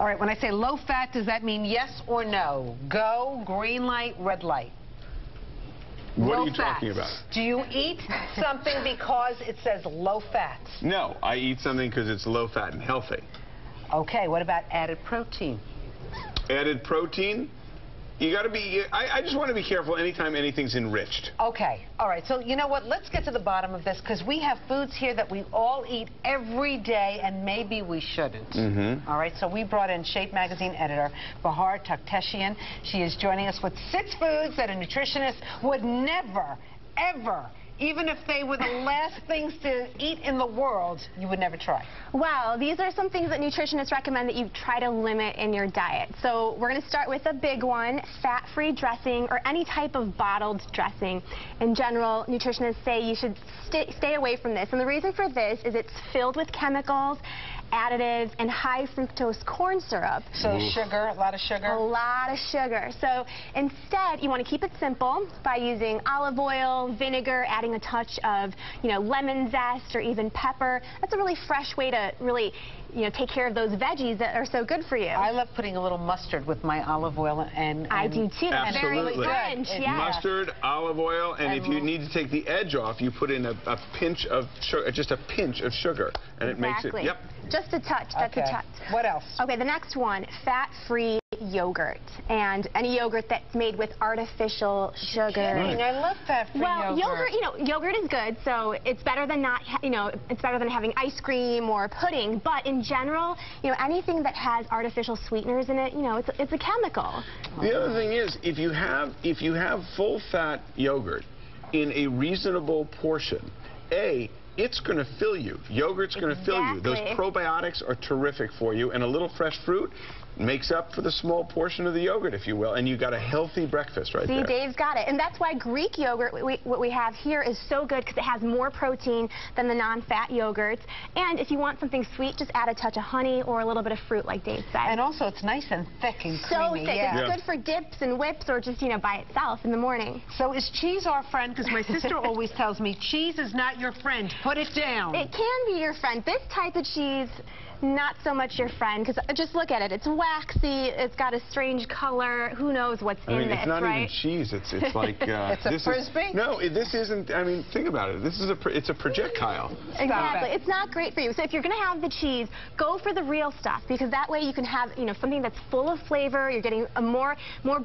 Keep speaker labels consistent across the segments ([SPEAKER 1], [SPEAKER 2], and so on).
[SPEAKER 1] All right, when I say low fat, does that mean yes or no? Go, green light, red light.
[SPEAKER 2] What are you talking about?
[SPEAKER 1] Do you eat something because it says low fat?
[SPEAKER 2] No, I eat something because it's low fat and healthy.
[SPEAKER 1] Okay, what about added protein?
[SPEAKER 2] Added protein? You got to be, I just want to be careful anytime anything's enriched.
[SPEAKER 1] Okay, all right, so you know what, let's get to the bottom of this, because we have foods here that we all eat every day, and maybe we shouldn't. All right, so we brought in Shape Magazine editor Bahar Takhteshian. She is joining us with 6 foods that a nutritionist would never, ever, even if they were the last things to eat in the world, you would never try.
[SPEAKER 3] Well, these are some things that nutritionists recommend that you try to limit in your diet. So we're going to start with a big one, fat-free dressing or any type of bottled dressing. In general, nutritionists say you should stay away from this. And the reason for this is it's filled with chemicals, additives, and high fructose corn syrup.
[SPEAKER 1] So sugar, a lot of sugar?
[SPEAKER 3] A lot of sugar. So instead, you want to keep it simple by using olive oil, vinegar, adding a touch of, lemon zest or even pepper. That's a really fresh way to really, take care of those veggies that are so good for you.
[SPEAKER 1] I love putting a little mustard with my olive oil and
[SPEAKER 3] I do too.
[SPEAKER 2] Absolutely.
[SPEAKER 3] Very French, yeah.
[SPEAKER 2] Mustard, olive oil, and if you need to take the edge off, you put in a pinch of sugar, just a pinch of sugar, and it makes it, yep.
[SPEAKER 3] Just a touch, that's a touch.
[SPEAKER 1] What else?
[SPEAKER 3] Okay, the next one, fat-free yogurt, and any yogurt that's made with artificial sugar.
[SPEAKER 1] I love fat-free yogurt.
[SPEAKER 3] Well, yogurt is good, so it's better than not, it's better than having ice cream or pudding, but in general, anything that has artificial sweeteners in it, it's a chemical.
[SPEAKER 2] The other thing is, if you have full-fat yogurt in a reasonable portion, it's going to fill you. Yogurt's going to fill you. Those probiotics are terrific for you, and a little fresh fruit makes up for the small portion of the yogurt, if you will, and you got a healthy breakfast right there.
[SPEAKER 3] See, Dave's got it. And that's why Greek yogurt, what we have here, is so good because it has more protein than the non-fat yogurts. And if you want something sweet, just add a touch of honey or a little bit of fruit, like Dave said.
[SPEAKER 1] And also, it's nice and thick and
[SPEAKER 3] so
[SPEAKER 1] creamy.
[SPEAKER 3] Thick. It's good for dips and whips or just, by itself in the morning.
[SPEAKER 1] So is cheese our friend? Because my sister always tells me, cheese is not your friend. Put it down.
[SPEAKER 3] It can be your friend. This type of cheese, not so much your friend, because just look at it. It's waxy. It's got a strange color. Who knows what's in this,
[SPEAKER 2] it's not even cheese. It's like
[SPEAKER 1] it's a Frisbee.
[SPEAKER 2] This isn't. I mean, think about it. This is it's a projectile.
[SPEAKER 3] Exactly. It's not great for you. So if you're going to have the cheese, go for the real stuff, because that way you can have something that's full of flavor. You're getting a more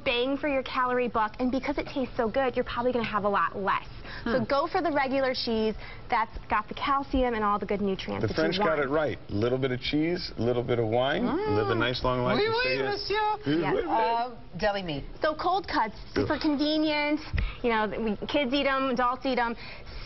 [SPEAKER 3] bang for your calorie buck, and because it tastes so good, you're probably going to have a lot less. So go for the regular cheese that's got the calcium and all the good nutrients.
[SPEAKER 2] The French got it right. A little bit of cheese, a little bit of wine, live a nice long life.
[SPEAKER 1] Oui, monsieur. Deli meat.
[SPEAKER 3] So cold cuts, super convenient. Kids eat them, adults eat them.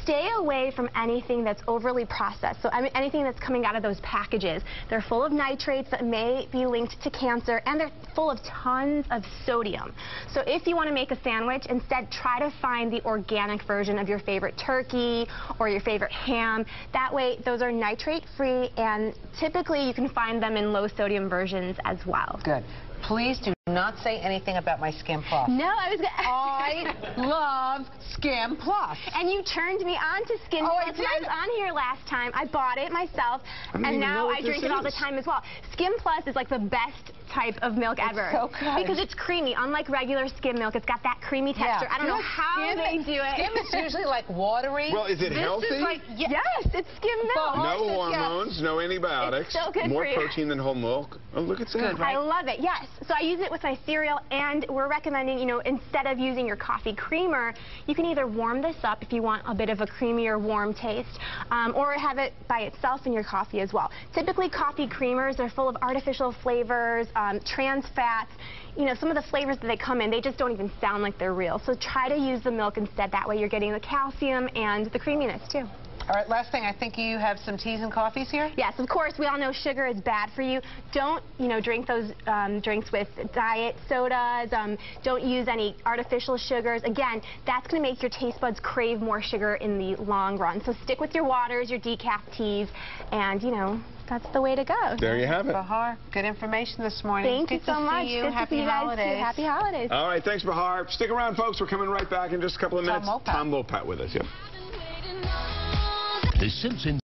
[SPEAKER 3] Stay away from anything that's overly processed. So anything that's coming out of those packages. They're full of nitrates that may be linked to cancer, and they're full of tons of sodium. So if you want to make a sandwich, instead try to find the organic version of your favorite turkey or your favorite ham. That way, those are nitrate-free, and typically you can find them in low-sodium versions as well.
[SPEAKER 1] Good. Please do not say anything about my Skim Plus.
[SPEAKER 3] No, I
[SPEAKER 1] love Skim Plus.
[SPEAKER 3] And you turned me on to Skim Plus when I was on here last time. I bought it myself, and now I drink it all the time as well. Skim Plus is like the best type of milk ever.
[SPEAKER 1] So good.
[SPEAKER 3] Because it's creamy. Unlike regular skim milk, it's got that creamy texture. I don't know how they do it.
[SPEAKER 1] Skim is usually like watery.
[SPEAKER 2] Well, is it healthy?
[SPEAKER 1] Is like,
[SPEAKER 3] yes, it's skim milk.
[SPEAKER 2] No hormones, no antibiotics.
[SPEAKER 3] It's so good
[SPEAKER 2] More
[SPEAKER 3] for you.
[SPEAKER 2] protein than whole milk. Oh, look at that.
[SPEAKER 1] Good, right?
[SPEAKER 3] I love it, yes. So I use it with my cereal, and we're recommending, instead of using your coffee creamer, you can either warm this up if you want a bit of a creamier, warm taste, or have it by itself in your coffee as well. Typically, coffee creamers are full of artificial flavors, trans fats. Some of the flavors that they come in, they just don't even sound like they're real. So try to use the milk instead. That way you're getting the calcium and the creaminess too.
[SPEAKER 1] All right, last thing, I think you have some teas and coffees here?
[SPEAKER 3] Yes, of course. We all know sugar is bad for you. Don't, drink those drinks with diet sodas. Don't use any artificial sugars. Again, that's going to make your taste buds crave more sugar in the long run. So stick with your waters, your decaf teas, and, that's the way to go.
[SPEAKER 2] There you have it.
[SPEAKER 1] Bahar, good information this morning.
[SPEAKER 3] Thank you so much.
[SPEAKER 1] Good to see you.
[SPEAKER 3] Good
[SPEAKER 1] Happy
[SPEAKER 3] to see you guys
[SPEAKER 1] holidays.
[SPEAKER 3] too. Happy holidays.
[SPEAKER 2] All right, thanks, Bahar. Stick around, folks. We're coming right back in just a couple of minutes.
[SPEAKER 1] Tom Mopat.
[SPEAKER 2] Tom Mopat with us. Yep.
[SPEAKER 4] The Simpsons.